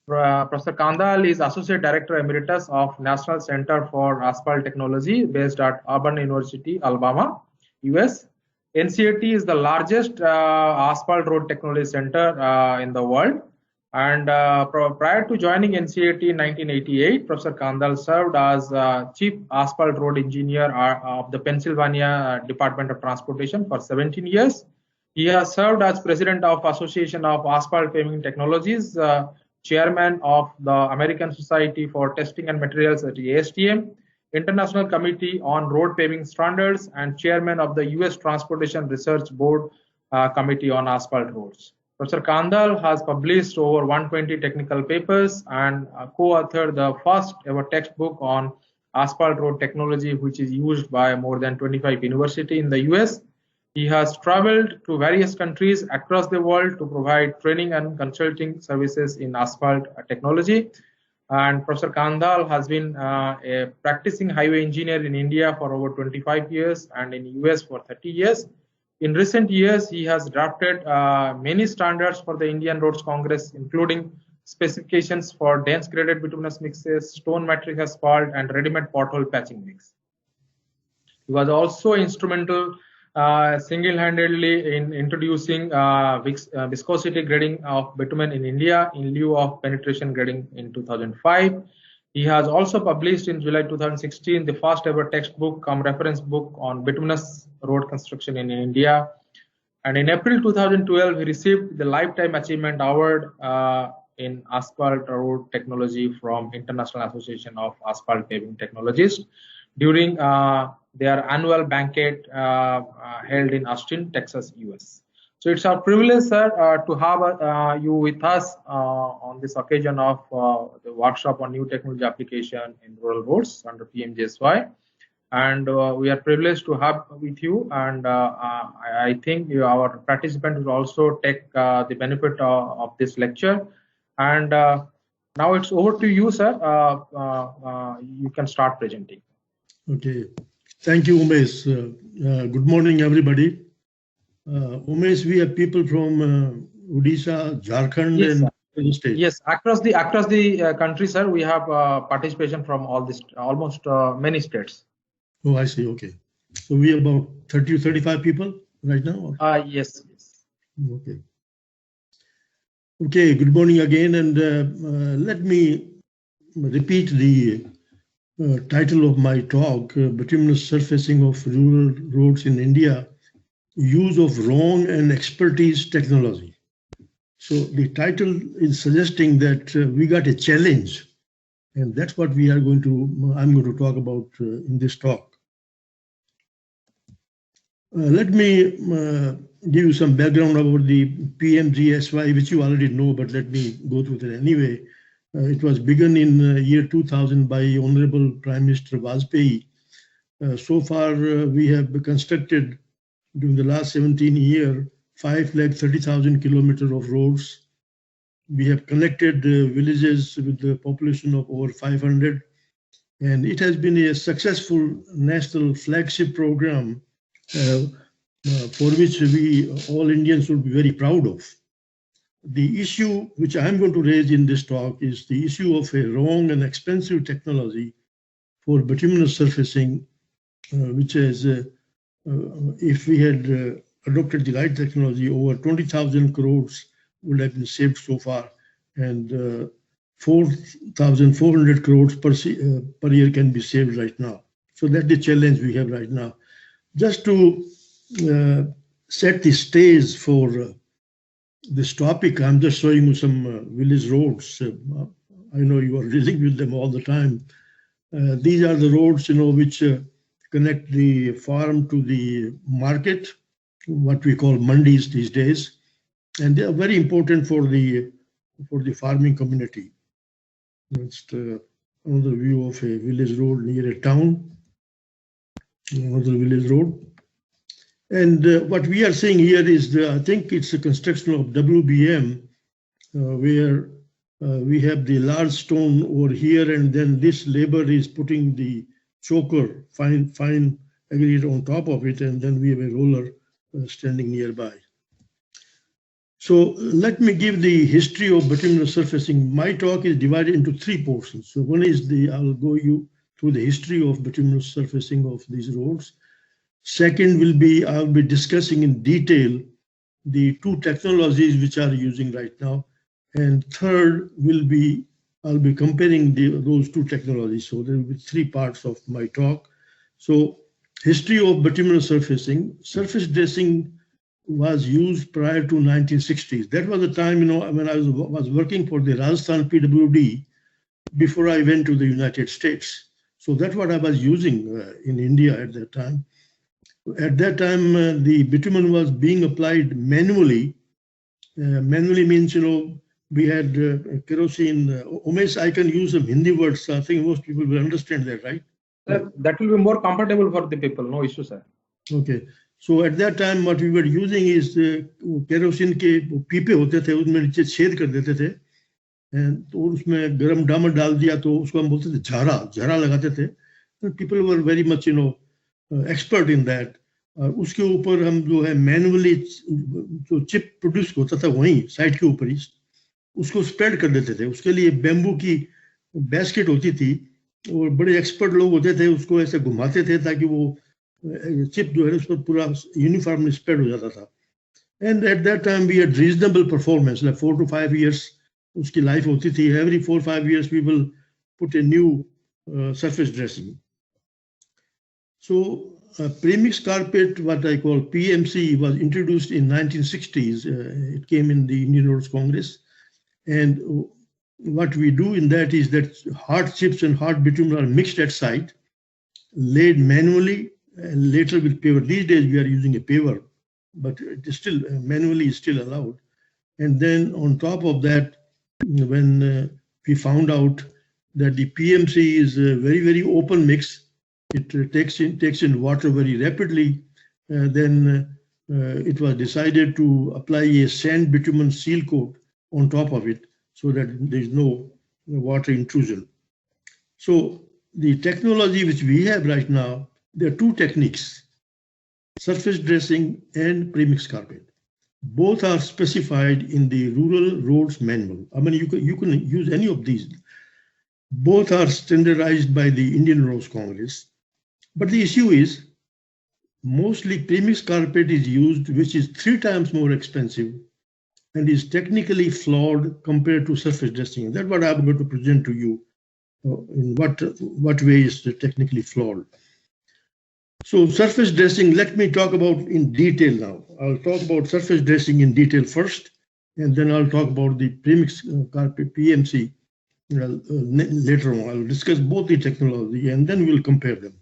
Professor Kandhal is Associate Director Emeritus of National Center for Asphalt Technology based at Auburn University, Alabama, US. NCAT is the largest asphalt road technology center in the world. And prior to joining NCAT in 1988, Professor Kandhal served as Chief Asphalt Road Engineer of the Pennsylvania Department of Transportation for 17 years. He has served as President of Association of Asphalt Paving Technologies, Chairman of the American Society for Testing and Materials at ASTM, International Committee on Road Paving Standards, and Chairman of the US Transportation Research Board Committee on Asphalt Roads. Professor Kandhal has published over 120 technical papers and co-authored the first ever textbook on asphalt road technology, which is used by more than 25 universities in the US. He has traveled to various countries across the world to provide training and consulting services in asphalt technology. And Professor Kandhal has been a practicing highway engineer in India for over 25 years and in US for 30 years. In recent years, he has drafted many standards for the Indian Roads Congress, including specifications for dense graded bituminous mixes, stone matrix asphalt, and ready-made pothole patching mix. He was also instrumental single-handedly in introducing viscosity grading of bitumen in India in lieu of penetration grading in 2005. He has also published in July 2016 the first ever textbook cum reference book on bituminous road construction in India. And in April 2012, he received the Lifetime Achievement Award in Asphalt Road Technology from International Association of Asphalt Paving Technologists during their annual banquet held in Austin, Texas, US. So it's our privilege, sir, to have you with us on this occasion of the workshop on new technology application in rural roads under PMGSY. And we are privileged to have with you. And I think our participants will also take the benefit of this lecture. And now it's over to you, sir. You can start presenting. Okay. Thank you, Umesh. Good morning, everybody. Umesh, we have people from Odisha, Jharkhand, yes, and other states. Yes, across the country, sir, we have participation from all this, almost many states. Oh, I see. Okay. So we have about 30 to 35 people right now? Yes. Okay. Okay, good morning again. And let me repeat the title of my talk, Bituminous Surfacing of Rural Roads in India, Use of Wrong and Expertise Technology. So the title is suggesting that we got a challenge, and that's what I'm going to talk about in this talk. Let me give you some background about the PMGSY, which you already know, but let me go through that anyway. It was begun in year 2000 by Honorable Prime Minister Vajpayee. So far, we have constructed during the last 17 years, 530,000 kilometers of roads. We have connected villages with the population of over 500. And it has been a successful national flagship program for which we all Indians should be very proud of. The issue which I'm going to raise in this talk is the issue of a wrong and expensive technology for bituminous surfacing, which is, if we had adopted the right technology, over 20,000 crores would have been saved so far, and 4,400 crores per year can be saved right now. So that's the challenge we have right now. Just to set the stage for this topic, I'm just showing you some village roads. I know you are dealing with them all the time. These are the roads, which connect the farm to the market, what we call mandis these days, and they are very important for the farming community. That's another view of a village road near a town. Another village road. And what we are seeing here is, I think it's a construction of WBM, where we have the large stone over here, and then this labor is putting the choker, fine aggregate on top of it, and then we have a roller standing nearby. So let me give the history of bituminous surfacing. My talk is divided into three portions. So one is I'll go you through the history of bituminous surfacing of these roads. Second will be, I'll be discussing in detail the two technologies which are using right now. And third will be, I'll be comparing those two technologies. So there will be three parts of my talk. So history of bituminous surfacing. Surface dressing was used prior to 1960s. That was the time, when I was working for the Rajasthan PWD before I went to the United States. So that's what I was using in India at that time. At that time, the bitumen was being applied manually. Manually means, we had kerosene. Umesh, I can use some Hindi words. I think most people will understand that, right? That will be more comfortable for the people. No issue, sir. Okay. So at that time, what we were using is kerosene के पीपे होते थे, उसमें नीचे छेद कर देते थे, और उसमें गरम डामर डाल दिया तो उसको हम बोलते थे झारा लगाते थे. People were very much, expert in that. उसके ऊपर हम जो है मैनुअली जो चिप प्रोड्यूस होता था वहीं साइड के ऊपर ही उसको स्प्रेड कर देते थे. उसके लिए बेम्बू की बास्केट होती थी और बड़े एक्सपर्ट लोग होते थे, उसको ऐसे घुमाते थे ताकि वो चिप जो है उस पर पूरा यूनिफॉर्मली स्प्रेड हो जाता था. And at that time we had reasonable performance, like 4 to 5 years उसकी लाइफ होती थी. Every 4-5 years we will put a new surface dressing. So premix carpet, what I call PMC, was introduced in 1960s. It came in the Indian Roads Congress, and what we do in that is that hard chips and hard bitumen are mixed at site, laid manually, and later with paver. These days we are using a paver, but it is still manually is still allowed. And then on top of that, when we found out that the PMC is a very, very open mix, it takes in water very rapidly, then it was decided to apply a sand bitumen seal coat on top of it so that there is no water intrusion. So the technology which we have right now, there are two techniques: surface dressing and premix carpet. Both are specified in the Rural Roads Manual. I mean, you can use any of these. Both are standardized by the Indian Roads Congress. But the issue is, mostly premix carpet is used, which is 3 times more expensive and is technically flawed compared to surface dressing. And that's what I'm going to present to you. In what way is it technically flawed? So surface dressing, let me talk about in detail now. I'll talk about surface dressing in detail first, and then I'll talk about the premix carpet, PMC, later on. I'll discuss both the technology and then we'll compare them.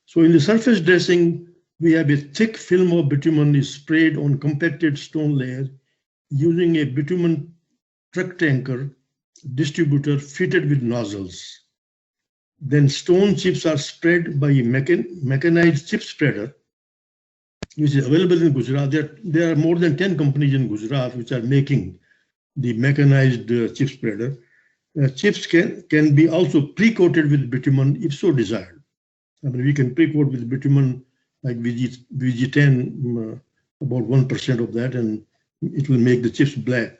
So in the surface dressing, we have a thick film of bitumen is sprayed on compacted stone layer using a bitumen truck tanker distributor fitted with nozzles. Then stone chips are spread by a mechanized chip spreader, which is available in Gujarat. There are more than 10 companies in Gujarat which are making the mechanized chip spreader. Chips can be also pre-coated with bitumen if so desired. I mean, we can pre-coat with bitumen like VG10, about 1% of that, and it will make the chips black.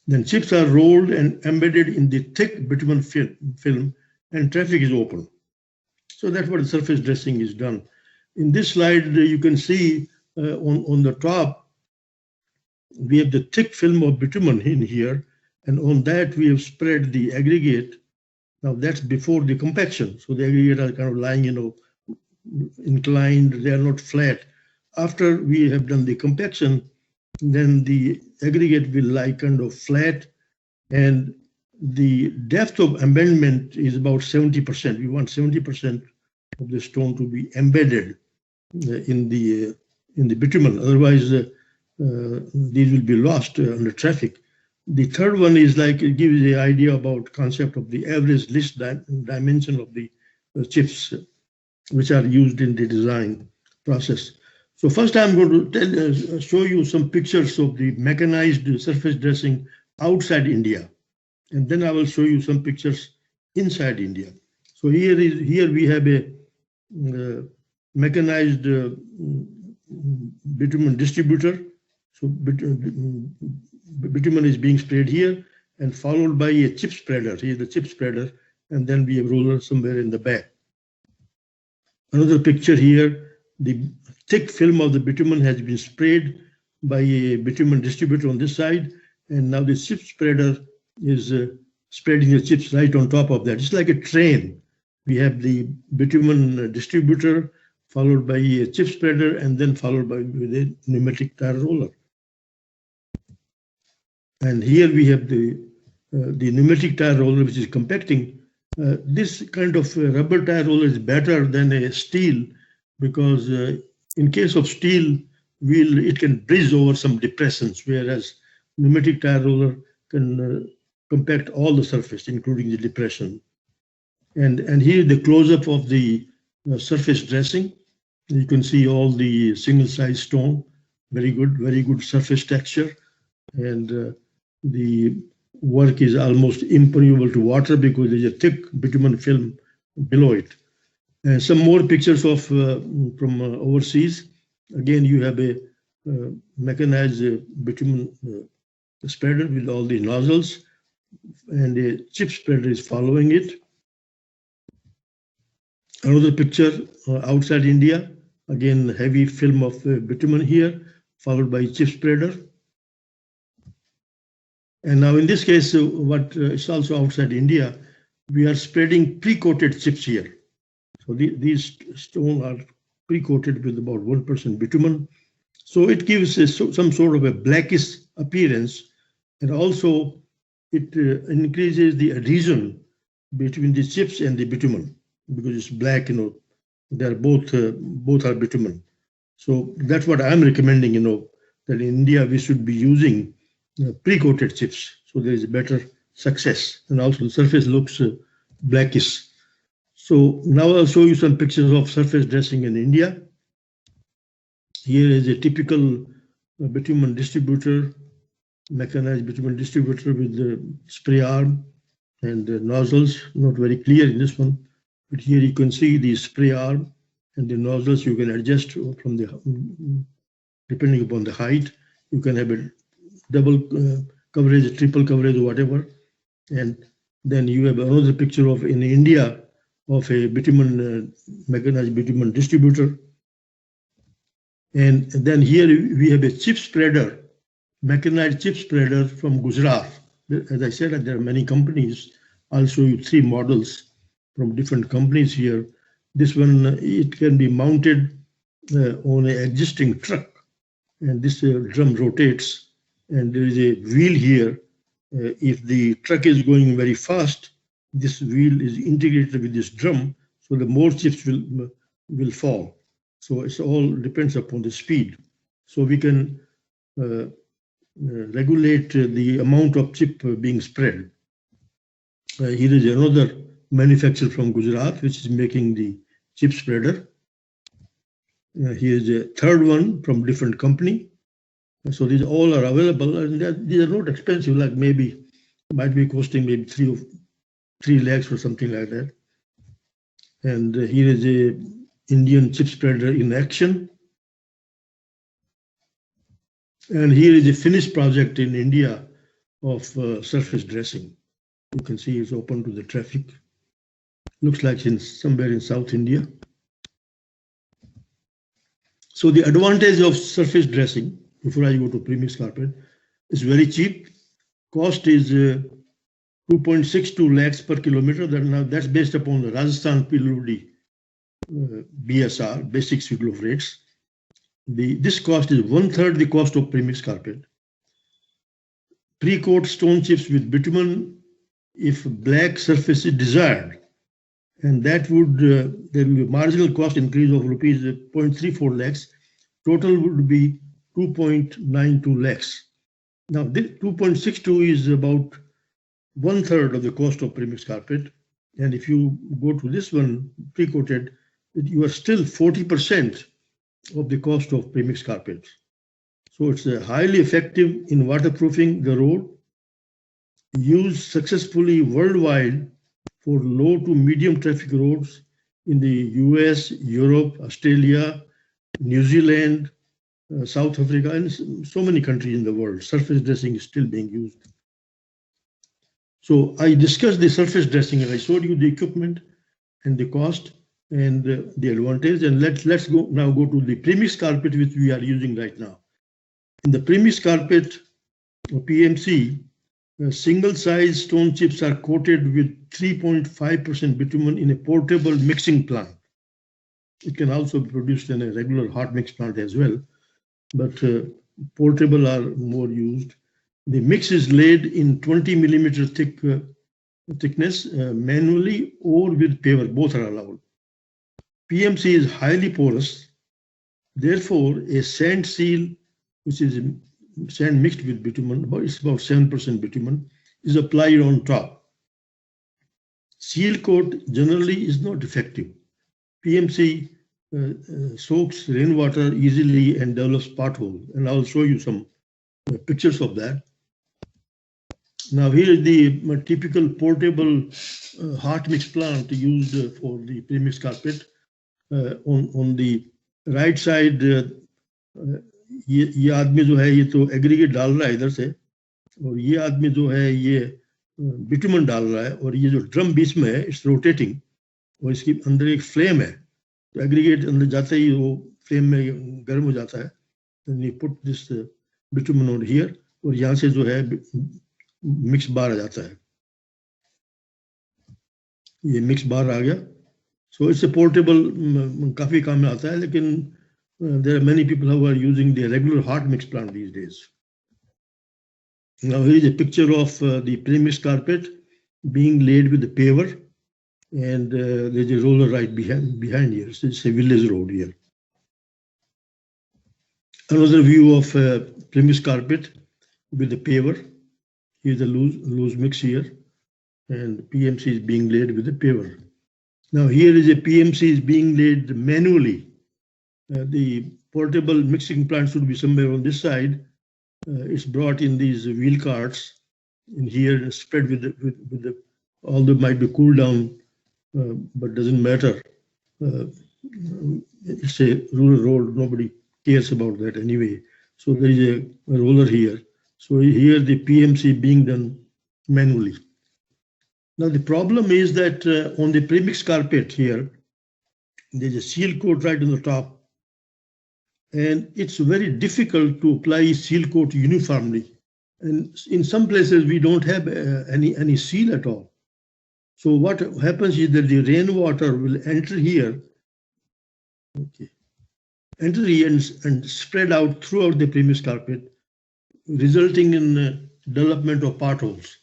Then chips are rolled and embedded in the thick bitumen film, and traffic is open. So that's what the surface dressing is done. In this slide, you can see on the top, we have the thick film of bitumen in here, and on that we have spread the aggregate. Now that's before the compaction. So the aggregate are kind of lying, inclined, they are not flat. After we have done the compaction, then the aggregate will lie kind of flat, and the depth of embedment is about 70%. We want 70% of the stone to be embedded in the bitumen. Otherwise, these will be lost under traffic. The third one is like it gives the idea about concept of the average list dimension of the chips which are used in the design process. So first I'm going to show you some pictures of the mechanized surface dressing outside India. And then I will show you some pictures inside India. So here we have a mechanized bitumen distributor. So bitumen is being sprayed here and followed by a chip spreader. Here's the chip spreader, and then we have roller somewhere in the back. Another picture here, the thick film of the bitumen has been sprayed by a bitumen distributor on this side, and now the chip spreader is spreading the chips right on top of that. It's like a train. We have the bitumen distributor followed by a chip spreader and then followed by with a pneumatic tire roller. And here we have the pneumatic tire roller, which is compacting. This kind of rubber tire roller is better than a steel because in case of steel wheel, it can bridge over some depressions, whereas pneumatic tire roller can compact all the surface, including the depression. And here the close-up of the surface dressing. You can see all the single-size stone, very good surface texture, and the work is almost impermeable to water because there's a thick bitumen film below it. And some more pictures of from overseas. Again, you have a mechanized bitumen spreader with all the nozzles, and a chip spreader is following it. Another picture outside India, again heavy film of bitumen here, followed by chip spreader. And now in this case, what is also outside India, we are spreading pre-coated chips here. So these stones are pre-coated with about 1% bitumen. So it gives some sort of a blackish appearance, and also it increases the adhesion between the chips and the bitumen because it's black, they're both are bitumen. So that's what I'm recommending, that in India we should be using pre-coated chips, so there is better success, and also the surface looks blackish. So now I'll show you some pictures of surface dressing in India. Here is a typical bitumen distributor, mechanized bitumen distributor with the spray arm and the nozzles. Not very clear in this one, but here you can see the spray arm and the nozzles. You can adjust from depending upon the height. You can have a double coverage, triple coverage, or whatever. And then you have another picture of in India of a bitumen mechanized bitumen distributor. And then here we have a chip spreader, mechanized chip spreader from Gujarat. As I said, there are many companies. I'll show you 3 models from different companies here. This one, it can be mounted on an existing truck, and this drum rotates, and there is a wheel here. If the truck is going very fast, this wheel is integrated with this drum, so the more chips will fall. So it all depends upon the speed. So we can regulate the amount of chip being spread. Here is another manufacturer from Gujarat, which is making the chip spreader. Here is a third one from different company. So these all are available, and these are not expensive, like maybe might be costing maybe 3 lakhs or something like that. And here is a Indian chip spreader in action. And here is a finished project in India of surface dressing. You can see it's open to the traffic. Looks like it's somewhere in South India. So the advantage of surface dressing, before I go to premix carpet, is very cheap. Cost is 2.62 lakhs per kilometer. Now that's based upon the Rajasthan PWD BSR, basic cycle of rates. This cost is 1/3 the cost of premix carpet. Pre-coat stone chips with bitumen if black surface is desired, and that would there will be marginal cost increase of rupees 0.34 lakhs. Total would be 2.92 lakhs. Now this 2.62 is about 1/3 of the cost of premix carpet, and if you go to this one pre-coated, you are still 40% of the cost of premix carpet. So it's highly effective in waterproofing the road, used successfully worldwide for low to medium traffic roads in the US, Europe, Australia, New Zealand, South Africa, and so many countries in the world. Surface dressing is still being used. So I discussed the surface dressing, and I showed you the equipment and the cost and the advantage. And let's now go to the premix carpet, which we are using right now. In the premix carpet, PMC, single size stone chips are coated with 3.5% bitumen in a portable mixing plant. It can also be produced in a regular hot mix plant as well, but portable are more used. The mix is laid in 20 millimeter thickness manually or with paver, both are allowed. PMC is highly porous, therefore a sand seal, which is sand mixed with bitumen, it's about 7% bitumen, is applied on top. Seal coat generally is not effective. PMC soaks rainwater easily and develops potholes, and I'll show you some pictures of that. Now here is the typical portable hot mix plant used for the premix carpet. On the right side, ये आदमी जो है ये तो aggregate डाल रहा है इधर से, और ये आदमी जो है ये बिटुमन डाल रहा है, और ये जो ड्रम बीच में है इट्स रोटेटिंग, और इसके अंदर एक फ्लेम है, तो एग्रीगेट अंदर जाते ही वो फ्लेम में गर्म हो जाता है. Then you put this bitumen on here, और यहाँ से जो है मिक्स बार आ जाता है, ये मिक्स बार आ गया. सो इट्स पोर्टेबल, काफी काम में आता है, लेकिन there are many people who are using the regular hot mix plant these days. Now here is a picture of the premix carpet being laid with the paver, and there's a roller right behind here. So it's a village road here. Another view of premix carpet with the paver. Here's the loose mix here, and PMC is being laid with the paver. Now here is a PMC is being laid manually. The portable mixing plant should be somewhere on this side. It's brought in these wheel carts in here and spread with the although it might be cooled down, but doesn't matter. It's a rural road, nobody cares about that anyway. So there is a roller here. So here the PMC being done manually. Now the problem is that on the premix carpet here, there's a seal coat right on the top, and it's very difficult to apply seal coat uniformly. And in some places we don't have any seal at all. So what happens is that the rainwater will enter here, enter here and spread out throughout the premix carpet, resulting in development of potholes.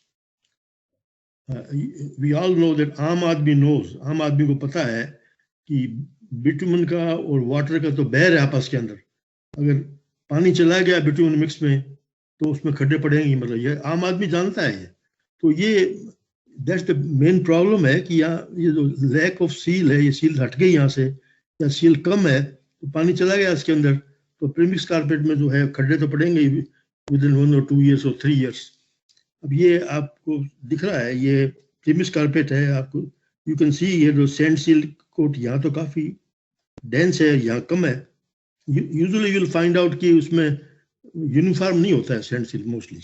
We all know that आम आदमी को पता है कि bitumen का और water का तो बहर है आपस के अंदर. अगर पानी चला गया बिटुमन मिक्स में तो उसमें खड्डे पड़ेंगे, मतलब ये आम आदमी जानता है. तो ये दैट्स द मेन प्रॉब्लम है कि यहाँ ये जो लैक ऑफ सील है, ये सील हट गई यहाँ से या सील कम है तो पानी चला गया इसके अंदर, तो प्रीमिक्स कारपेट में जो है खड्डे तो पड़ेंगे with in 1 or 2 years or 3 years. अब ये आपको दिख रहा है, ये प्रीमिक्स कारपेट है. आपको यू कैन सी ये जो सैंड सील कोट यहाँ तो काफी डेंस है, यहाँ कम है. Usually you will find out कि उसमें यूनिफॉर्म नहीं होता है सैंड सील मोस्टली.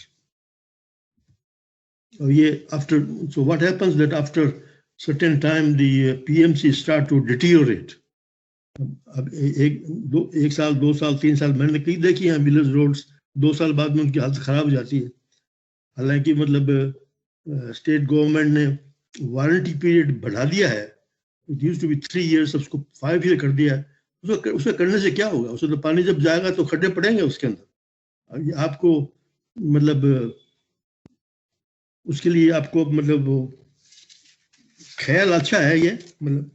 और ये after, so what happens that after certain time the PMC start to deteriorate. अब एक साल 2 साल 3 साल मैंने कई देखी हैं विलेज रोड्स, 2 साल बाद में उनकी हालत खराब हो जाती है. हालांकि मतलब स्टेट गवर्नमेंट ने वारंटी पीरियड बढ़ा दिया है. It used to be 3 years, उसको 5 year कर दिया है. उसको करने से क्या होगा? उसमें तो पानी जब जाएगा तो खड्डे पड़ेंगे उसके अंदर. आपको मतलब उसके लिए आपको मतलब ख्याल अच्छा है, ये मतलब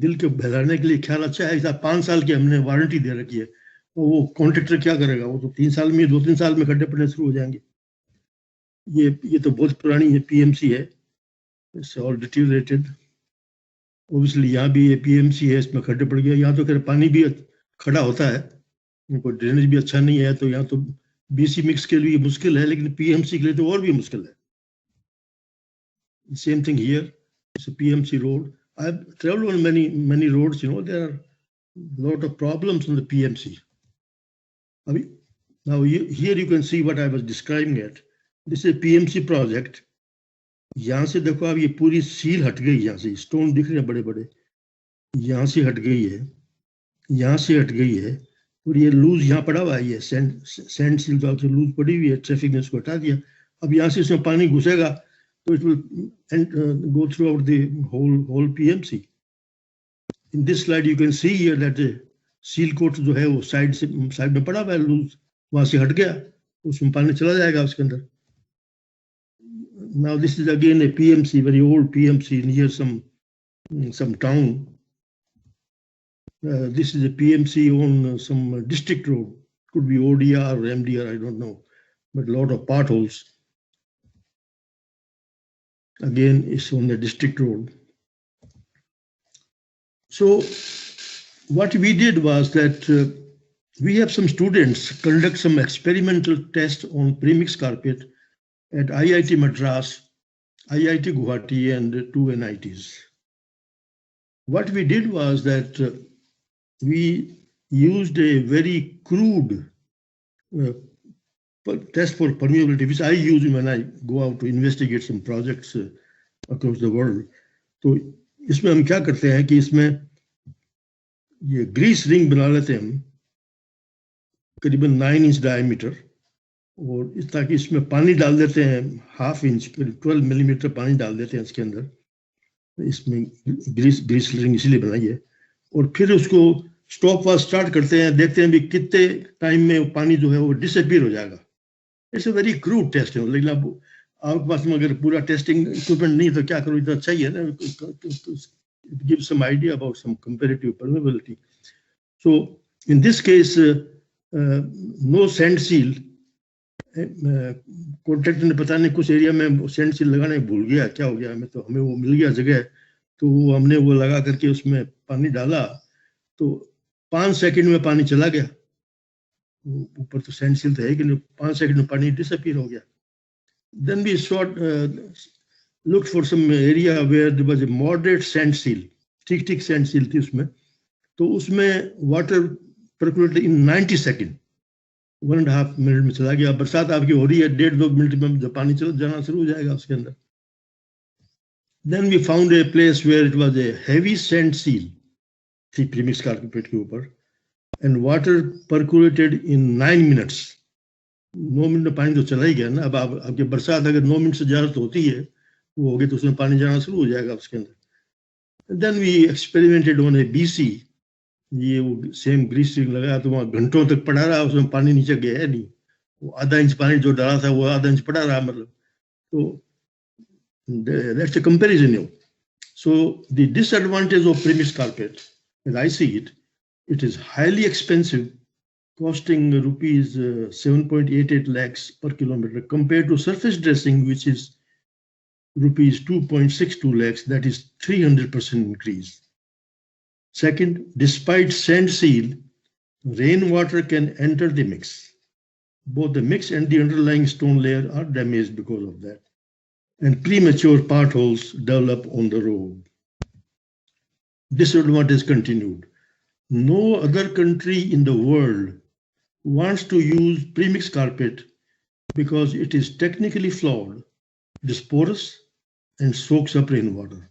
दिल के बहलाने के लिए ख्याल अच्छा है. 5 साल की हमने वारंटी दे रखी है, तो वो कॉन्ट्रैक्टर क्या करेगा? वो तो 3 साल में 2-3 साल में खड्डे पड़ने शुरू हो जाएंगे. ये तो बहुत पुरानी है पीएमसी है, इट्स ऑल डिटीरियोरेटेड. ऑब्वियसली यहाँ भी ये पीएमसी है, इसमें खड्डे पड़ गया. यहाँ तो खैर पानी भी खड़ा होता है, कोई ड्रेनेज भी अच्छा नहीं है, तो यहाँ तो बीसी मिक्स के लिए मुश्किल है, लेकिन पीएमसी के लिए तो और भी मुश्किल है. Same thing here, it's a PMC road. I have traveled on many roads. You know, there are lot of problems in the PMC. Now here you can see what I was describing it. This is a PMC project. यहाँ से देखो अब ये पूरी seal हट गई, यहाँ से स्टोन दिख रहे हैं बड़े बड़े, यहाँ से हट गई है, यहाँ से हट गई है, और ये लूज यहाँ पड़ा हुआ है, ये सैंड सील तो लूज पड़ी हुई है, ट्रैफिक ने इसको हटा दिया. अब यहाँ से इसमें पानी घुसेगा तो it will go throughout the whole PMC. In this slide you can see here that the seal coat जो है वो साइड में पड़ा हुआ है लूज, वहां से हट गया, उसमें पानी चला जाएगा उसके अंदर. Now this is again a PMC, very old PMC near some town. This is a PMC on some district road, could be ODR or MDR, I don't know, but a lot of potholes. Again, it's on the district road. So what we did was that we have some students conduct some experimental tests on premix carpet at IIT Madras, IIT Guwahati, and 2 NITs. What we did was that we used a very crude test for permeability, which I use when I go out to investigate some projects across the world. तो इसमें हम क्या करते हैं कि इसमें ये Greece ring बना लेते हैं हम करीबन 9 इंच डायमीटर, और इस ताकि इसमें पानी डाल देते हैं, 1/2 इंच 12 मिलीमीटर पानी डाल देते हैं इसके अंदर. इसमें ग्रीस रिंग इसलिए बनाई है, और फिर उसको स्टॉप वॉच स्टार्ट करते हैं, देखते हैं भी कितने टाइम में पानी जो है वो डिसअपीयर हो जाएगा. It's a very crude test है, लेकिन अब आपके पास में अगर पूरा टेस्टिंग इक्विपमेंट नहीं तो क्या करो, इतना चाहिए ना. It gives some idea about some comparative permeability. So in this case, no sand seal. Contractor ने पता नहीं कुछ एरिया में सैंड सील लगाने भूल गया, क्या हो गया हमें, तो हमें वो मिल गया जगह, तो हमने वो लगा करके उसमें पानी डाला तो 5 सेकंड में पानी चला गया. ऊपर तो सैंड सील तो है कि 5 सेकंड में पानी डिसअपीयर हो गया. Then we looked for some area where there was a moderate sand seal, ठीक sand seal थी उसमें, तो उसमें water percolated in 90 seconds, 1.5 minute में चला गया. बरसात आपकी हो रही है, 1.5-2 मिनट में जब पानी चला जाना शुरू हो जाएगा उसके अंदर. Then we found a place where it was a heavy sand seal, थी premix carpet के ऊपर, and water percolated in 9 minutes. 9 minute में पानी तो चला ही गया ना. अब आपकी बरसात अगर 9 मिनट से ज्यादा तो होती है, वो हो गई तो उसमें पानी जाना शुरू हो जाएगा उसके अंदर. Then we experimented on a BC, ये वो सेम ग्रीस रिंग लगाया तो वहाँ घंटों तक पड़ा रहा, उसमें पानी नीचे गया है नहीं, वो आधा इंच पानी जो डाला था वो आधा इंच पड़ा रहा, मतलब. तो that's a comparison. So the disadvantage of premix carpet, as I see it, it is highly expensive, costing rupees 7.88 lakhs per kilometer, compared to surface dressing, which is rupees 2.62 lakhs, that is 300% increase. Second, despite sand seal, rainwater can enter the mix. Both the mix and the underlying stone layer are damaged because of that, and premature potholes develop on the road. Disadvantage continued. No other country in the world wants to use premix carpet because it is technically flawed, it is porous, and soaks up rainwater.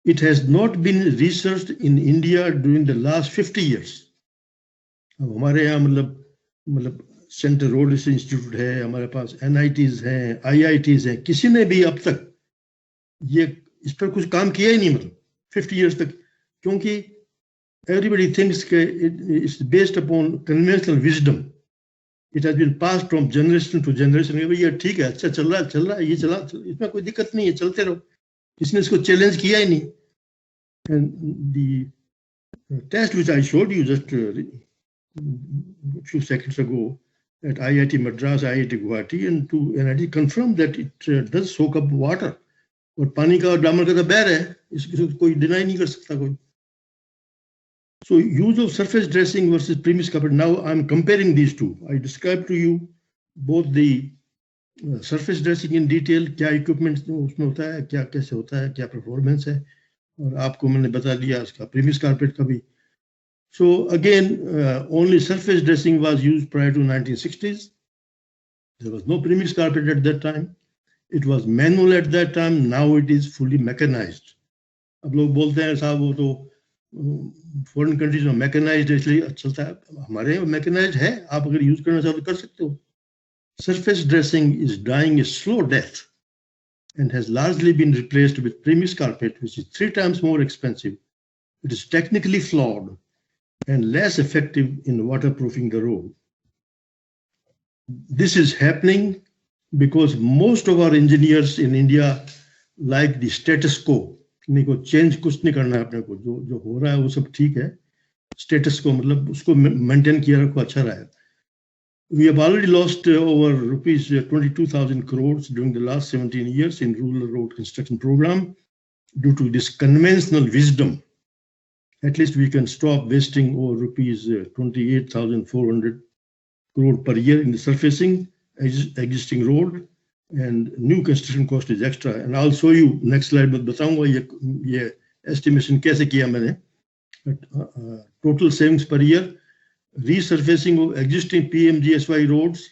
It has not been researched in India during the last 50 years. हमारे यहाँ मतलब central road institute है, हमारे पास NITs हैं, IITs हैं, किसी ने भी अब तक ये इस पर कुछ काम किया ही नहीं, मतलब 50 years तक, क्योंकि everybody thinks it's based upon conventional wisdom. It has been passed from generation to generation. ये ठीक है, अच्छा चल रहा है, ये चला, इसमें कोई दिक्कत नहीं है, चलते रहो. किसने इसको चैलेंज किया ही नहीं. And the test which I showed you just a few seconds ago at IIT Madras, IIT Guwahati, and 2 NIT confirmed that it does soak up water. और पानी का और डामर का तो बहर है, इसको कोई डिनाई नहीं कर सकता कोई. So use of surface dressing versus premix carpet. Now I'm comparing these two. I described to you both the surface dressing in detail, क्या equipment उसमें होता है, क्या कैसे होता है, क्या performance है, और आपको मैंने बता दिया इसका premix carpet का भी. So again, only surface dressing was used prior to 1960s. There was no premix carpet at that time. It was manual at that time. Now it is fully mechanized. अब लोग बोलते हैं साहब वो तो foreign countries में mechanised इसलिए चलता है, हमारे यहाँ मैकेनाइज्ड है, आप अगर यूज करना चाहो तो कर सकते हो. Surface dressing is dying a slow death and has largely been replaced with premix carpet, which is 3 times more expensive. It is technically flawed and less effective in waterproofing the road. This is happening because most of our engineers in India like the status quo. नहीं को change कुछ नहीं करना है अपने को, जो हो रहा है वो सब ठीक है. स्टेटस को मतलब उसको मेंटेन किया रखो, अच्छा रहा है. We have already lost over rupees 22,000 crores during the last 17 years in rural road construction program due to this conventional wisdom. At least we can stop wasting over rupees 28,400 crore per year in the surfacing existing road, and new construction cost is extra. And I'll show you next slide में बताऊंगा ये estimation कैसे किया मैंने. Total savings per year. Resurfacing of existing PMGSY roads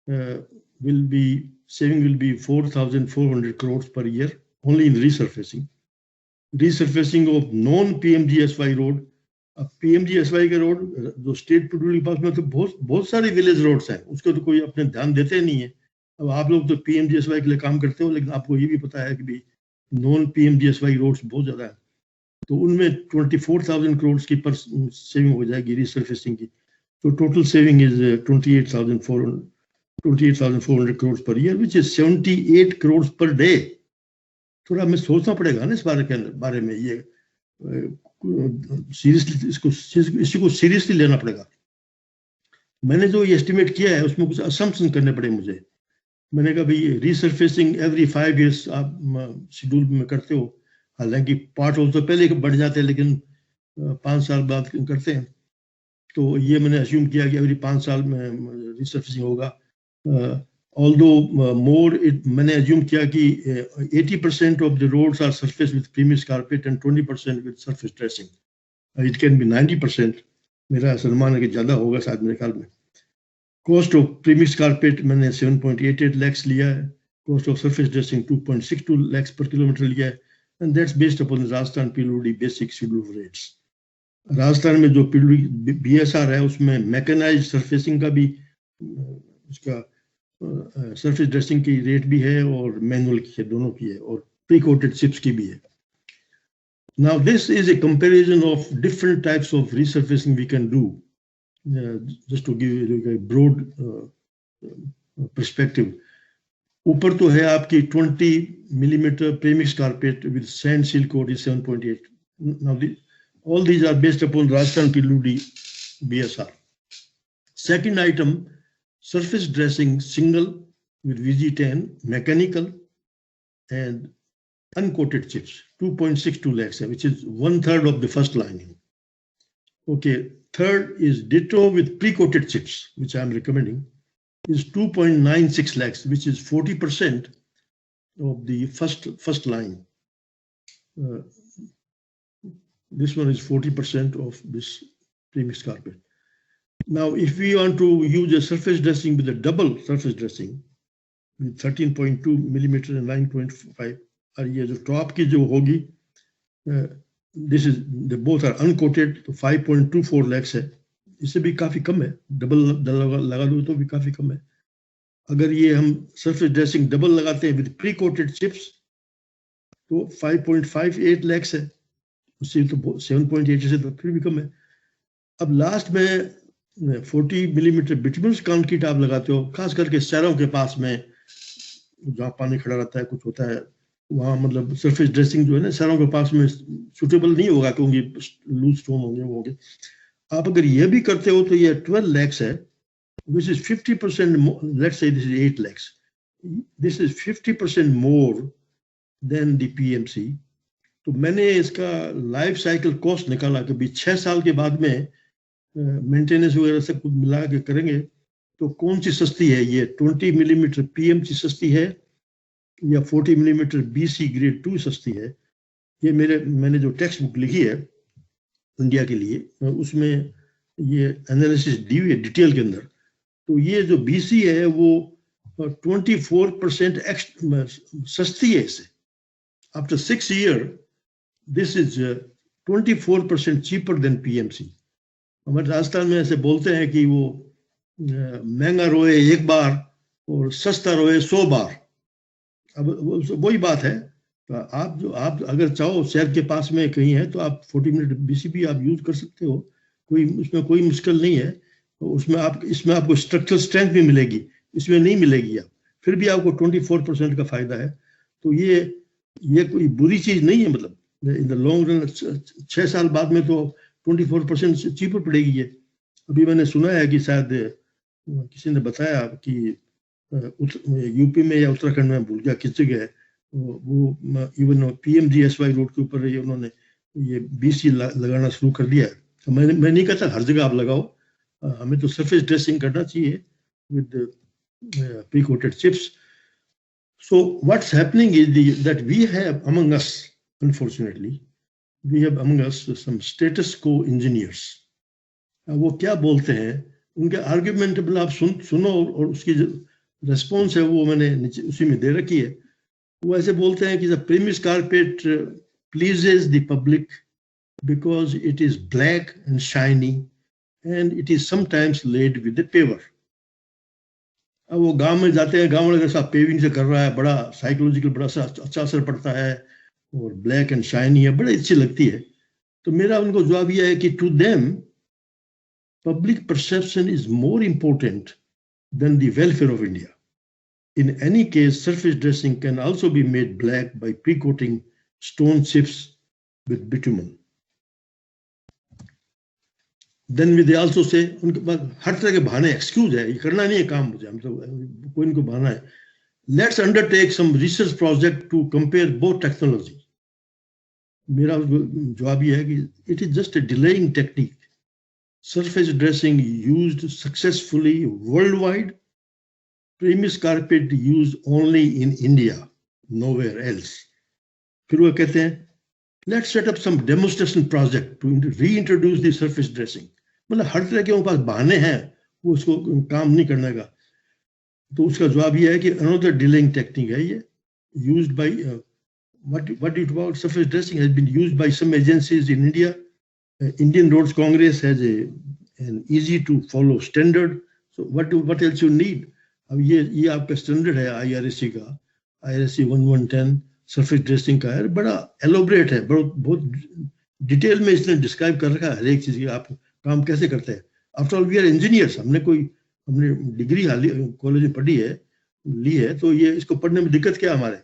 will be 4,400 crores per year only in resurfacing. Resurfacing of non-PMGSY road, अब PMGSY के road जो state petrol के पास में तो बहुत सारे विलेज रोड्स हैं, उसको तो कोई अपने ध्यान देते नहीं है. अब आप लोग तो PMGSY के लिए काम करते हो, लेकिन आपको ये भी पता है कि भी नॉन PMGSY रोड्स बहुत ज्यादा है, तो उनमें 24,000 करोड़ की पर सेविंग हो जाएगी रिसर्फेसिंग की. तो total saving is 28,400 crore per year, which is 78 crore per day. थोड़ा हमें सोचना पड़ेगा ना इस बारे में, ये सीरियसली इसको सीरियसली लेना पड़ेगा. मैंने जो ये एस्टिमेट किया है उसमें कुछ असम्पशन करने पड़े मुझे. मैंने कहा भाई रिसर्फेसिंग एवरी 5 years आप शेड्यूल में करते हो, हालांकि पार्ट होल तो पहले बढ़ जाते हैं लेकिन 5 साल बाद करते हैं, तो ये मैंने अज्यूम किया कि एवरी 5 साल में रिसर्फेसिंग होगा. ऑल्दो मोर मैंने अज्यूम किया कि 80% of the roads are surface with premix carpet and 20% with surface dressing. It can be 90%. मेरा अनुमान है कि ज्यादा होगा शायद मेरे ख्याल में. कॉस्ट ऑफ प्रीमियस कारपेट मैंने 7.88 lakhs लिया है. Cost of surface dressing 2.62 lakhs per kilometer लिया है. And that's based upon the Rajasthan PWD basic schedule of rates. Rajasthan में जो PWD BSR है उसमें मैकेनाइज्ड सरफेसिंग का भी उसका सरफेस ड्रेसिंग की रेट भी है और मैनुअल की है, दोनों की है, और प्री कोटेड चिप्स की भी है. Now this is a comparison of different types of resurfacing we can do, just to give you a broad perspective. ऊपर तो है आपकी 20 millimeter premix carpet with sand seal coat is 7.8. Now all these are based upon Rajasthan PWD BSR. Second item, surface dressing single with VG10 mechanical and uncoated chips, 2.62 lakhs, which is 1/3 of the first lining. Okay, third is ditto with pre-coated chips, which I'm recommending, is 2.96 lakhs, which is 40% of the first line. This one is 40% of this premix carpet. Now, if we want to use a surface dressing with a double surface dressing with 13.2 millimeter and 9.5, और ये जो top की जो होगी, this is the both are uncoated, तो 5.24 lakhs है. इससे भी काफी कम है, डबल लगा दो तो भी काफी कम है. अगर ये हम सरफेस ड्रेसिंग डबल लगाते हैं विद प्री कोटेड चिप्स तो 5.58 lakhs है, उससे तो 7.8 से तो फिर भी कम है. अब लास्ट में 40 मिलीमीटर बिटुमिनस कंक्रीट आप लगाते हो, खास करके शहरों के पास में जहाँ पानी खड़ा रहता है, कुछ होता है वहाँ, मतलब सरफेस ड्रेसिंग जो है ना शहरों के पास में सुटेबल नहीं होगा क्योंकि लूज स्टोन होंगे वो होंगे. आप अगर ये भी करते हो तो ये 12 lakhs है, which is 50% more. Let's say this is 8 lakhs. This is 50% more than the PMC. तो मैंने इसका लाइफ साइकिल कॉस्ट निकाला कि 6 साल के बाद में मेंटेनेंस वगैरह सब कुछ मिला के करेंगे तो कौन सी सस्ती है, ये 20 मिलीमीटर PMC सस्ती है या 40 मिलीमीटर BC ग्रेड 2 सस्ती है. ये मैंने जो टेक्स्ट बुक लिखी है इंडिया के लिए, उसमें ये एनालिसिस दी हुई है डिटेल के अंदर। तो ये जो बीसी है वो 24% सस्ती है इससे। After 6 years this is 24% cheaper than PMC. हमारे राजस्थान में ऐसे बोलते हैं कि वो महंगा रोए एक बार और सस्ता रोए 100 बार। अब वही बात है। तो आप अगर चाहो शहर के पास में कहीं है तो आप 40 मिनट बीसीबी आप यूज कर सकते हो, उसमें कोई मुश्किल नहीं है। तो इसमें आपको स्ट्रक्चरल स्ट्रेंथ भी मिलेगी, इसमें नहीं मिलेगी। आप फिर भी आपको 24% का फायदा है। तो ये कोई बुरी चीज नहीं है, मतलब इन द लॉन्ग रन 6 साल बाद में तो 24% चीपर पड़ेगी ये। अभी मैंने सुना है कि शायद किसी ने बताया कि यूपी में या उत्तराखंड में, भूल गया किस जगह है, वो इवन पीएमजीएसवाई रोड के ऊपर ये उन्होंने ये बीसी लगाना शुरू कर दिया है। तो मैं नहीं कहता हर जगह आप लगाओ, हमें तो सरफेस ड्रेसिंग करना चाहिए with pre coated chips. So what's happening is that we have among us, unfortunately, we have among us some status quo engineers. वो क्या बोलते हैं, उनके आर्ग्यूमेंट आप सुनो और उसकी जो रेस्पॉन्स है वो मैंने नीचे उसी में दे रखी है। वो ऐसे बोलते हैं कि the premix carpet pleases the public because it is black and shiny and it is sometimes laid with the paver. अब वो गांव में जाते हैं, गांव वाले साहब पेविंग से कर रहा है, बड़ा साइकोलॉजिकल बड़ा अच्छा असर पड़ता है और ब्लैक एंड शाइनी है, बड़ी अच्छी लगती है। तो मेरा उनको जवाब यह है कि to them public perception is more important than the welfare of India. In any case surface dressing can also be made black by pre coating stone chips with bitumen. Then they also say, उनके पास हर तरह के बहाने, excuse है, ये करना नहीं है काम मुझे, हम तो कोई इनको बहाना है। Let's undertake some research project to compare both technology. मेरा जवाब ये है कि it is just a delaying technique. Surface dressing used successfully worldwide. Premix carpet used only in India, nowhere else. फिर वो कहते हैं, let's set up some demonstration project to reintroduce the surface dressing. मतलब हर तरह के उनके पास बहाने हैं वो उसको काम नहीं करने का। तो उसका जवाब ये है कि another delaying technique है ये, used by what it about surface dressing has been used by some agencies in India. Indian Roads Congress has an easy to follow standard. So what else you need? अब ये आपका standard है IRSC का, IRSC 1110 surface dressing का है, बड़ा elaborate है, बहुत डिटेल में इसने डिस्क्राइब कर रखा है हर एक चीज की, आप काम कैसे करते हैं। After all we are engineers, हमने डिग्री कॉलेज में पढ़ी है, ली है, तो ये इसको पढ़ने में दिक्कत क्या हमारे।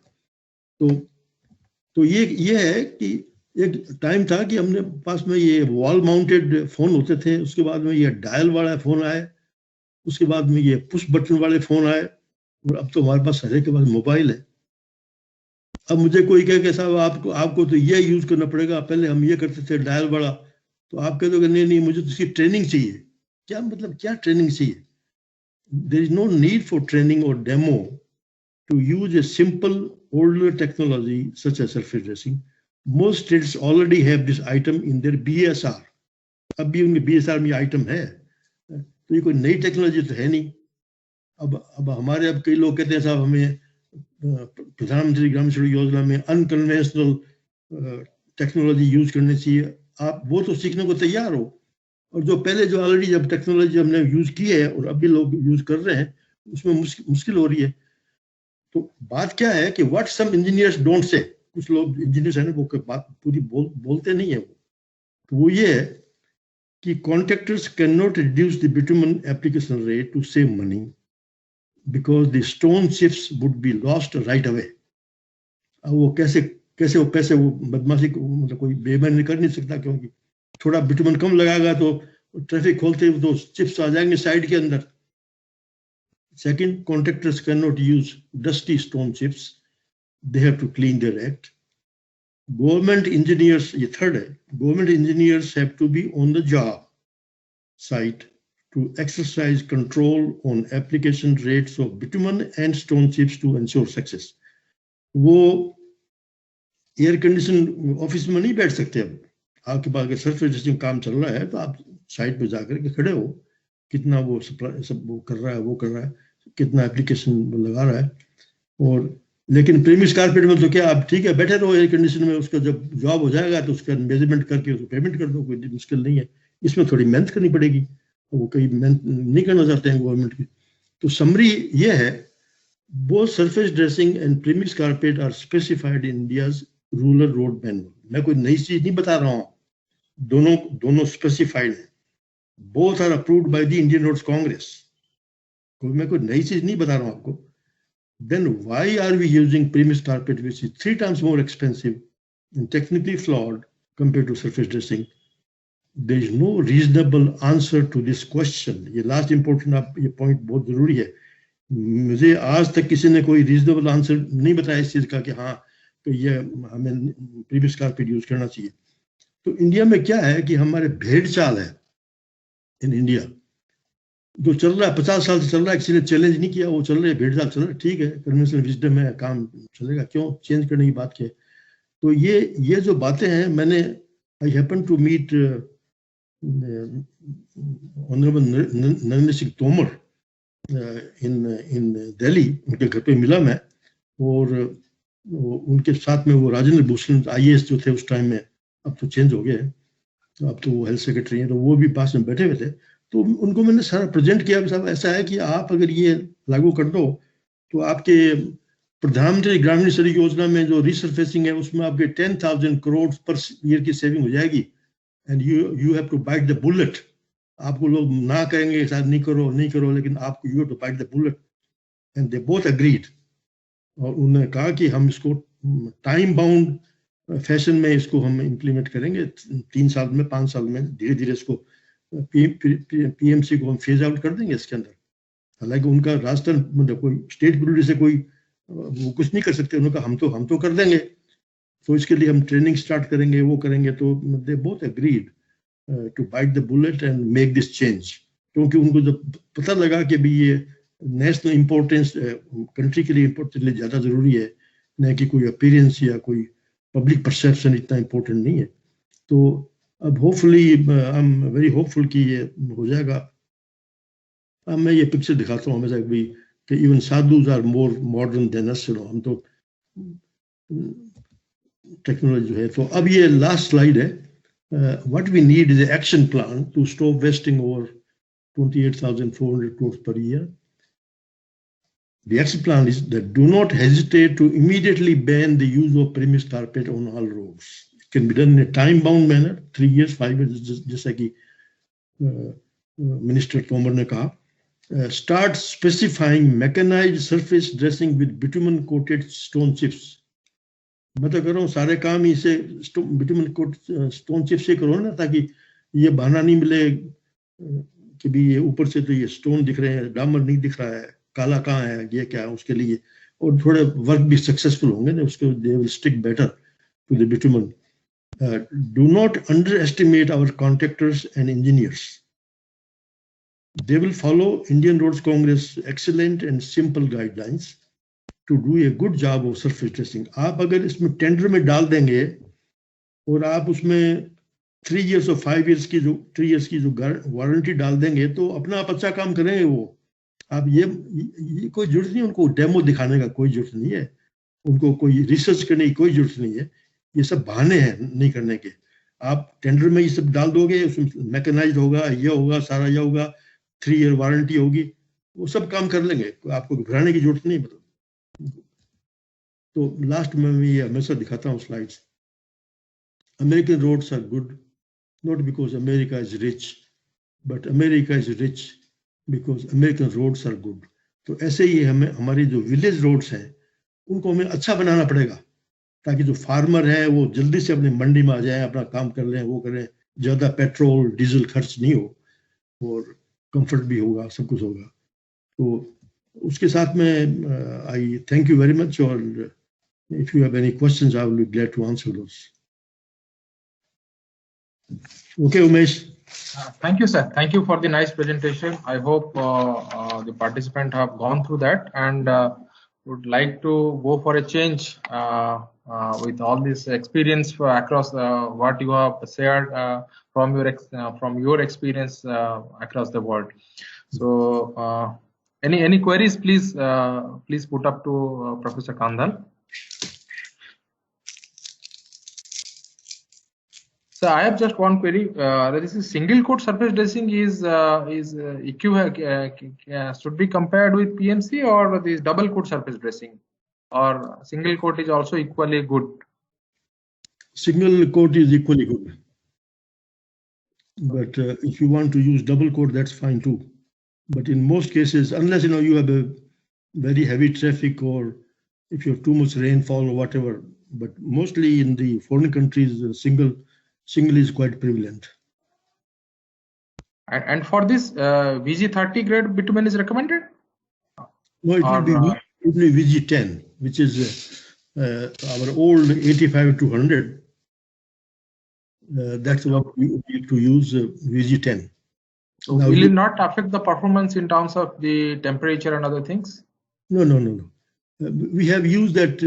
तो ये है कि एक टाइम था कि हमने पास में ये वॉल माउंटेड फोन होते थे, उसके बाद में ये डायल वाला फोन आए, उसके बाद में ये पुश बटन वाले फोन आए, और अब तो हमारे पास हर एक के पास मोबाइल है। अब मुझे कोई कहे कि साहब आपको तो ये यूज करना पड़ेगा, पहले हम ये करते थे डायल वाला, तो आप कहते हो कि नहीं मुझे तो इसकी ट्रेनिंग चाहिए। क्या मतलब, क्या ट्रेनिंग चाहिए? There is no need for training और demo to use a simple older technology such as surface dressing. Most states already have this item in their BSR. अब भी उनके BSR में आइटम है, तो ये कोई नई टेक्नोलॉजी तो है नहीं। अब हमारे कई लोग कहते हैं साहब हमें प्रधानमंत्री ग्रामीण सड़क योजना में अनकन्वेंशनल टेक्नोलॉजी यूज करनी चाहिए। आप वो तो सीखने को तैयार हो, और जो पहले जो ऑलरेडी जब टेक्नोलॉजी हमने यूज की है और अभी लोग यूज कर रहे हैं, उसमें मुश्किल हो रही है। तो बात क्या है कि what some engineers don't say, कुछ लोग इंजीनियर्स हैं वो बात पूरी बोलते नहीं है वो, तो वो ये है कि contractors can not reduce the bitumen application rate to save money because the stone chips would be lost right away. अब वो कैसे वो पैसे वो बदमाशी मतलब कोई बेईमानी कर नहीं सकता, क्योंकि थोड़ा बिटुमन कम लगाएगा तो ट्रैफिक खोलते हुए तो चिप्स आ जाएंगे साइड के अंदर। Second, contractors cannot use dusty stone chips. They have to clean their act. Government engineers, ये third है, government engineers have to be on the job site to exercise control on application rates of bitumen and stone chips to ensure success. वो air condition office में नहीं बैठ सकते, अब आपके पास अगर सरफेस ड्रेसिंग काम चल रहा है तो आप साइट पे जाकर के खड़े हो, कितना वो सप्लाई सब वो कर रहा है, वो कर रहा है, कितना एप्लीकेशन लगा रहा है। और लेकिन प्रीमिक्स कारपेट में तो क्या, आप ठीक है बैठे रहो एयर कंडीशन में, उसका जब जॉब हो जाएगा तो उसका मेजरमेंट करके उसको पेमेंट कर दो, कोई मुश्किल नहीं है। इसमें थोड़ी मेहनत करनी पड़ेगी, वो कई मेहनत नहीं करना चाहते हैं गवर्नमेंट की। तो समरी ये है, both surface dressing and premix carpet are specified in India's rural road manual. मैं कोई नई चीज नहीं बता रहा हूँ, दोनों स्पेसिफाइड है। Both are approved by the Indian Roads Congress. मैं कोई नई चीज नहीं बता रहा हूँ आपको। Then why are we using premix carpet, which is 3 times more expensive and technically flawed compared to surface dressing? There is no reasonable answer to this question. ये लास्ट इंपॉर्टेंट आप ये पॉइंट बहुत जरूरी है। मुझे आज तक किसी ने कोई रीजनेबल आंसर नहीं बताया इस चीज का कि हाँ तो ये हमें प्रीवियस कारपेट यूज करना चाहिए। तो इंडिया में क्या है कि हमारे भेड़ चाल है इन इंडिया, जो चल रहा है 50 साल से चल रहा है, किसी ने चैलेंज नहीं किया, वो चल रहे भेड़ चाल चल रहा है, ठीक है, कन्वेंशनल विजडम है, काम चलेगा, क्यों चेंज करने की बात की। तो ये जो बातें हैं, मैंने I happen to meet honourable Narendra Singh Tomar in Delhi, उनके घर पे मिला मैं, और उनके साथ में वो राजेंद्र भूषण IAS जो थे उस टाइम में, अब तो चेंज हो गए, तो अब तो वो हेल्थ सेक्रेटरी हैं, तो वो भी पास में बैठे हुए थे। तो उनको मैंने सारा प्रेजेंट किया, साहब ऐसा है कि आप अगर ये लागू कर दो तो आपके प्रधानमंत्री ग्रामीण सड़क योजना में जो रिसर्फेसिंग है उसमें आपके 10,000 करोड़ पर ईयर की सेविंग हो जाएगी, and you have to bite the bullet. आपको लोग ना कहेंगे शायद नहीं करो, लेकिन आपको you have to bite the bullet, and they both agreed. और उन्होंने कहा कि हम इसको टाइम बाउंड फैशन में इसको हम इम्प्लीमेंट करेंगे, 3 साल में 5 साल में धीरे धीरे इसको PMC को हम फेज आउट कर देंगे इसके अंदर। हालांकि उनका रास्ता मतलब कोई स्टेट गुरुजी से कोई वो कुछ नहीं कर सकते, उन्होंने कहा हम तो कर देंगे, तो इसके लिए हम ट्रेनिंग स्टार्ट करेंगे, वो करेंगे। तो they both agreed to bite the bullet and make this change, क्योंकि उनको जब पता लगा कि भी ये नेशनल इम्पोर्टेंस कंट्री के लिए इम्पोर्टेंट ज़्यादा ज़रूरी है, न कि कोई अपीयरेंस या कोई पब्लिक परसेप्शन इतना इम्पोर्टेंट नहीं है। तो अब hopefully I am very hopeful कि ये हो जाएगा। अब मैं ये पिक्चर दिखाता हूँ हमेशा भी कि even sadhus are more modern than us, हम तो टेक्नोलॉजी जो है। तो अब ये लास्ट स्लाइड है, what we need is an action plan to stop wasting over 28,400 crores per year. The action plan is that do not hesitate to immediately ban the use of premix carpet on all roads. It can be done in a time-bound manner, 3 years, 5 years, जैसा कि Minister Tomar ने कहा. Start specifying mechanized surface dressing with bitumen-coated stone chips. मैं तो कर रहा हूँ सारे काम ही से बिटुमिन कोट स्टोन चिप से करो ना, ताकि ये बहाना नहीं मिले कि भी ये ऊपर से तो ये स्टोन दिख रहे हैं, डामर नहीं दिख रहा है, काला कहाँ है, ये क्या है, उसके लिए। और थोड़े वर्क भी सक्सेसफुल होंगे ना, उसके they will stick better to the bitumen. Do not under estimate our contractors and engineers. They will follow Indian Roads Congress excellent and simple guidelines to do a good job of surface dressing. आप अगर इसमें tender में डाल देंगे और आप उसमें 3 years और 5 years की जो 3 years की जो वारंटी डाल देंगे तो अपना आप अच्छा काम करेंगे वो। आप ये कोई जरूरत नहीं, उनको डेमो दिखाने का कोई जरूरत नहीं है, उनको कोई रिसर्च करने की कोई जरूरत नहीं है, ये सब बहाने हैं नहीं करने के। आप टेंडर में ये सब डाल दोगे, उसमें मैकेनाइज्ड होगा, ये होगा, सारा ये होगा, 3 year वारंटी होगी, वो सब काम कर लेंगे, आपको घबराने की जरूरत नहीं। तो लास्ट में मैं ये हमेशा दिखाता हूँ slides. American roads are good not because America is rich, but America is rich because American roads are good. तो ऐसे ही हमें हमारी जो विलेज रोड्स हैं उनको हमें अच्छा बनाना पड़ेगा, ताकि जो फार्मर है वो जल्दी से अपनी मंडी में आ जाए, अपना काम कर लें, वो करें, ज़्यादा पेट्रोल डीजल खर्च नहीं हो और कंफर्ट भी होगा, सब कुछ होगा। तो उसके साथ में आई थैंक यू वेरी मच, और if you have any questions I will be glad to answer those. Okay, Umesh. Thank you, sir. Thank you for the nice presentation. I hope the participants have gone through that and would like to go for a change with all this experience across what you have shared from your experience across the world. So, any queries, please put up to Professor Kandhal. So I have just one query. This is single coat surface dressing is should be compared with PMC, or this double coat surface dressing, or single coat is also equally good? Single coat is equally good, but if you want to use double coat, that's fine too. But in most cases, unless you have a very heavy traffic, or if you have too much rainfall or whatever, but mostly in the foreign countries, single is quite prevalent. And for this, VG30 grade bitumen is recommended? No, it will be VG10, which is our old 85 to 100. That's what we need to use, VG10. So will it not affect the performance in terms of the temperature and other things? No. We have used that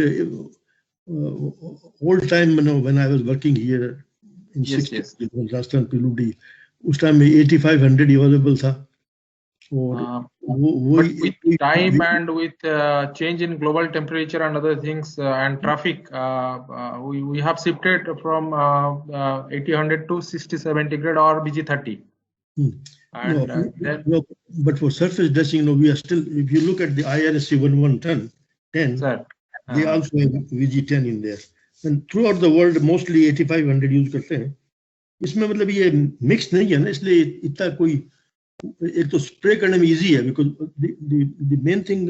old time, when I was working here in 60s, Rajasthan PLUD, उस time में 8500 available था. But with time and with change in global temperature and other things and traffic, we have shifted from 8000 to 60-70 grade or VG30. No, but for surface dressing, we are still, if you look at the IRSC 1110, they also have VG10 in there. And throughout the world, mostly 8500 use करते हैं. इसमें मतलब ये mix नहीं है ना, इसलिए इतना कोई एक तो spray करने में easy है, because the main thing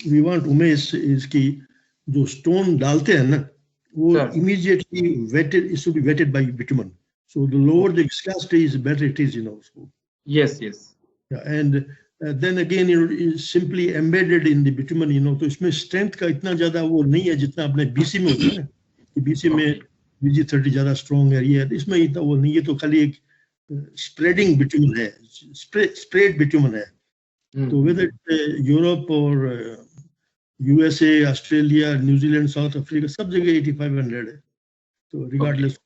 we want, Umesh, is कि जो stone डालते हैं ना, वो immediately wetted, it should be wetted by bitumen. So the lower the viscosity is, better it is, So. Yes. Yeah, and then again, it is simply embedded in the bitumen, तो इसमें strength का इतना ज़्यादा वो नहीं है जितना अपने BC में होता है ना, कि BC में VG30 ज़्यादा strong है, ये इसमें इतना वो नहीं है, तो खाली एक spreading bitumen है, sprayed bitumen है. So whether Europe or USA, Australia, New Zealand, South Africa, सब जगह 8500 है. So regardless.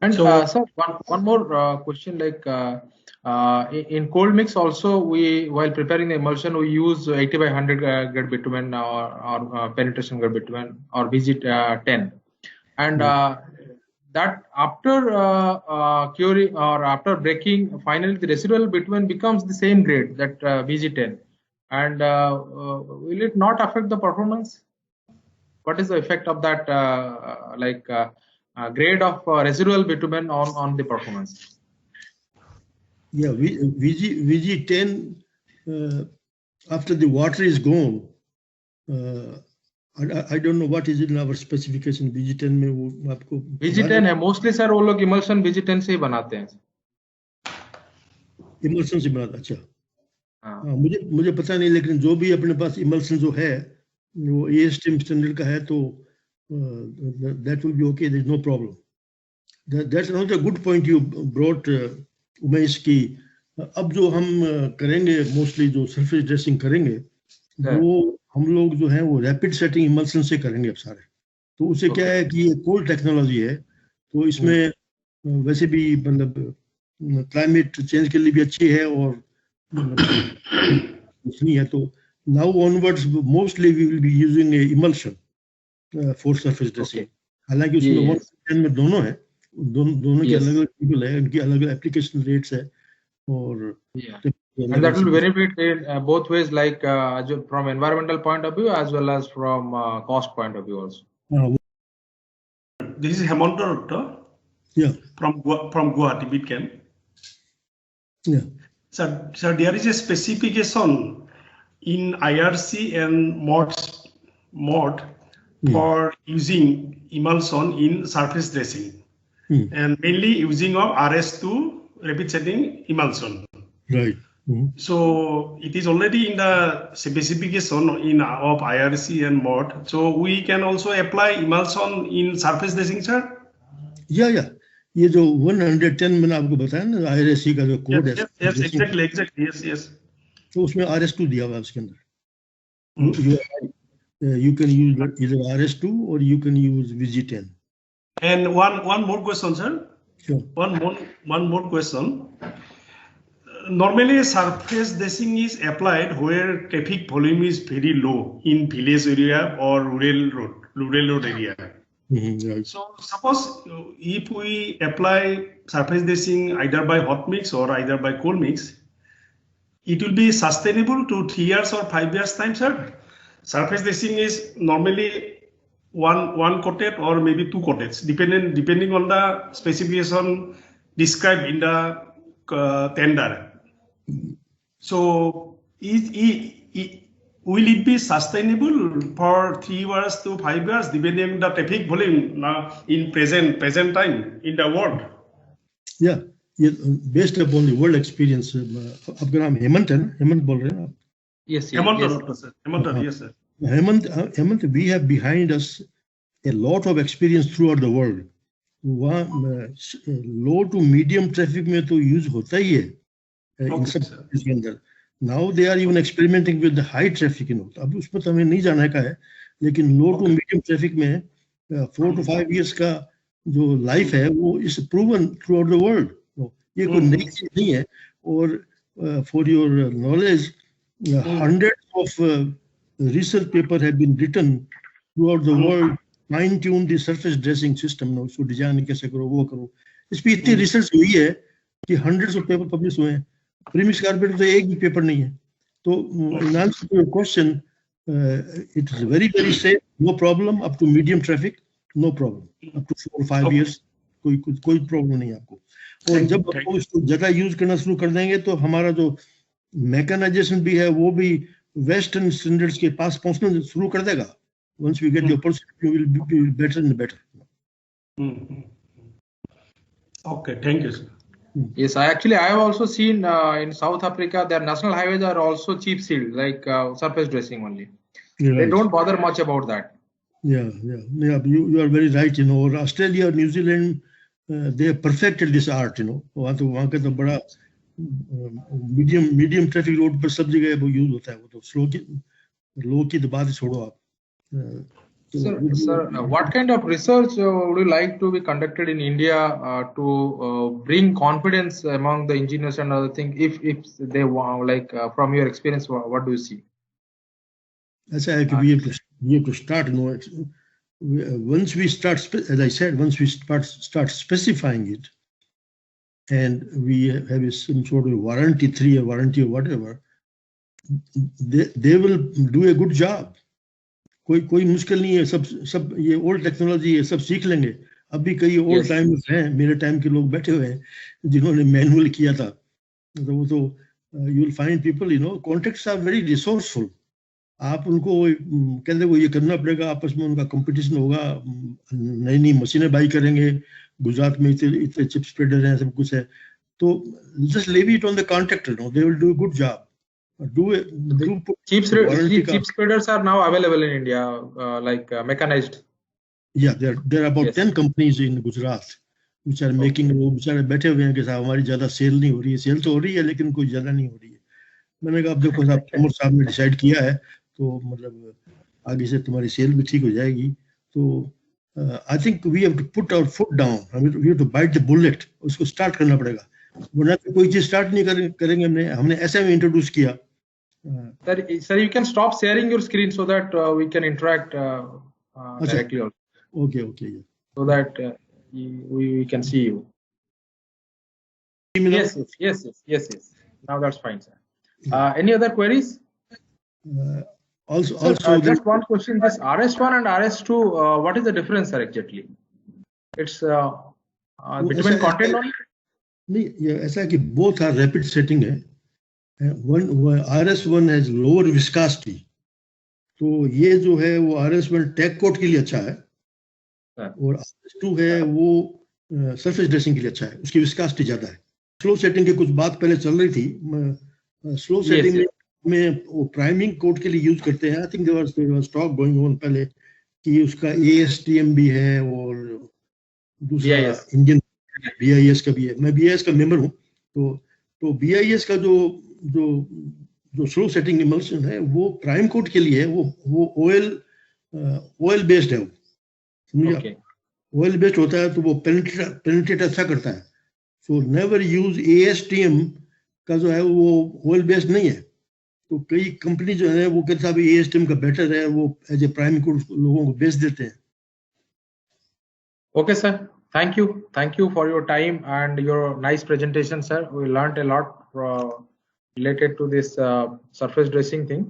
And so, sir, one more question, like in cold mix also, while preparing the emulsion, we use 80/100 grade bitumen or penetration grade bitumen or VG10, and that after curing or after breaking, finally the residual bitumen becomes the same grade, that VG10, and will it not affect the performance? What is the effect of that grade of residual bitumen on the performance? Yeah, VG10, after the water is gone, I don't know what is in our specification. VG10 में वो आपको VG10 है mostly, sir. वो लोग emulsion VG10 से ही बनाते हैं. Emulsion से बनाते, अच्छा. मुझे पता नहीं, लेकिन जो भी अपने पास emulsion जो है, वो ASTM standard का है, तो that will be okay. There is no problem. That's another good point you brought, Umesh, की अब जो हम करेंगे, mostly जो surface dressing करेंगे, वो हम लोग जो हैं वो रैपिड सेटिंग इमल्सन से करेंगे अब सारे. तो उससे क्या है कि ये कोल्ड टेक्नोलॉजी है, तो इसमें वैसे भी मतलब क्लाइमेट चेंज के लिए भी अच्छी है और कुछ नहीं है. तो now onwards mostly we will be using emulsion for surface dressing. हालांकि उसमें 110 में दोनों है, दोनों के अलग अलग टेबल है, उनकी अलग अलग एप्लीकेशन रेट्स है. और and that will benefit in both ways, like from environmental point of view as well as from cost point of view also. This is Hemant, Doctor. Yeah. From Guwahati Bitcamp. Yeah. So there is a specification in IRC and mod for using emulsion in surface dressing, and mainly using of RS2 rapid setting emulsion. Right. So it is already in the specification of IRC and mod. So we can also apply emulsion in surface dressing, sir? Yeah. ये जो 110 मैंने आपको बताया ना, IRC का जो code है. Yes, exactly. Yes. तो उसमें RS2 दिया हुआ है उसके अंदर. you can use either RS2 or you can use VG10. And one more question, sir. Sure. One more question. Normally, surface dressing is applied where traffic volume is very low in village area or rural road area. Right. So suppose if we apply surface dressing either by hot mix or either by cold mix, it will be sustainable to 3 years or 5 years time, sir. Surface dressing is normally one coated or maybe 2 coateds, depending on the specification described in the tender. So will it be sustainable for 3 years to 5 years, depending on the traffic volume in present time in the world? Yeah, based upon the world experience. आपका नाम हेमंत है ना? हेमंत बोल रहे हैं आप? Yes, Yes, sir. Hemant, we have behind us a lot of experience throughout the world. Low to medium traffic में तो use होता ही है. In some countries के अंदर. Now they are even experimenting with the high traffic, you know. अब उसमें तो हमें नहीं जाने का है, लेकिन low to medium traffic में 4 to 5 years का जो life है वो is proven throughout the world. ये कोई नई चीज नहीं है. और for your knowledge, hundreds of research papers have been written throughout the world, fine-tune the surface dressing system. No, so design कैसे करो वो करो. इस पे इतनी research हुई है कि hundreds of papers publish हुए हैं. Premix carpet तो एक भी पेपर नहीं है. तो in answer to your question, it is very safe, no problem up to medium traffic, no problem up to 4 or 5 years, कोई problem नहीं है आपको. और जब आपको इसको ज्यादा यूज करना शुरू कर देंगे तो हमारा जो मैकेनाइजेशन भी है वो भी वेस्टर्न स्टैंडर्ड्स के पास पहुंचना शुरू कर देगा. Once we get the opportunity, we will be better and better. Okay, thank you, sir. Yes, I have also seen in South Africa their national highways are also cheap sealed, like surface dressing only. Right. They don't bother much about that. Yeah. You are very right. You know, Australia, New Zealand, they have perfected this art. You know, वहाँ का तो बड़ा medium traffic road पर सब जगह वो use होता है. वो तो low की तो बात ही छोड़ो आप. Sir, what kind of research would you like to be conducted in India to bring confidence among the engineers and other things? If they want, like from your experience, what do you see? ऐसा है कि we have to start. You know, once we start, as I said, once we start specifying it, and we have some sort of warranty, 3-year warranty or whatever, they will do a good job. कोई मुश्किल नहीं है. सब ये old technology है, सब सीख लेंगे. अभी कई ओल्ड टाइमर्स हैं, मेरे टाइम के लोग बैठे हुए हैं जिन्होंने मैनुअल किया था. तो वो तो you will find people, you know, contacts are very resourceful. आप उनको कहते वो ये करना पड़ेगा, आपस में उनका कंपटीशन होगा, नई मशीनें बाई करेंगे. गुजरात में इतने चिप स्प्रेडर हैं, सब कुछ है. तो just leave it on the contractor. No, they will do a good job. Cheap spreaders are now available in India, like mechanized. Yeah, there are about 10 companies in Gujarat which are making. वो बेचारे बैठे हुए हैं कि साहब हमारी ज्यादा cell नहीं हो रही है. सेल तो हो रही है लेकिन कोई ज्यादा नहीं हो रही है. मैंने कहा अब देखो साहब, उमर साहब ने डिसाइड किया है तो मतलब आगे से तुम्हारी सेल भी ठीक हो जाएगी. तो I think we have to put our foot down. We have to bite the bullet. उसको स्टार्ट करना पड़ेगा, वरना तो कोई चीज स्टार्ट नहीं करेंगे. हमने ऐसे में इंट्रोड्यूस किया. Sir, you can stop sharing your screen so that we can interact directly also. Okay. Yeah. So that we can see you. Yes. Now that's fine, sir. Any other queries? Also, just one question. This RS1 and RS2, what is the difference, sir, exactly? It's bitumen content only? नहीं, ऐसा है कि both are rapid setting है. RS1 has lower viscosity. तो ये जो है वो RS1 टैग कोट के लिए अच्छा है, और RS2 है वो सरफेस ड्रेसिंग के लिए अच्छा है. उसकी विस्कोसिटी ज्यादा है. स्लो सेटिंग की कुछ बात पहले चल रही थी. स्लो सेटिंग में वो प्राइमिंग कोट के लिए यूज करते हैं. I think there was talk going on पहले कि उसका ASTM भी है और दूसरा इंडियन BIS का भी है. मैं BIS का मेंबर हूँ. तो BIS का जो स्लो सेटिंग इमल्शन है वो प्राइम कोट के लिए है. वो ऑयल ऑयल बेस्ड है वो, समझिए। Okay. ऑयल बेस्ड होता है तो वो पेनिट्रेट अच्छा करता है। सो नेवर यूज ASTM का जो है वो ऑयल बेस्ड नहीं है। तो कई कंपनी जो है वो कहते हैं ASTM का बेटर है, वो एज ए प्राइम कोर्स लोगों को बेच देते हैं। Okay, sir. Thank you. Thank you for your time and your nice presentation, sir. We learned a lot related to this surface dressing thing.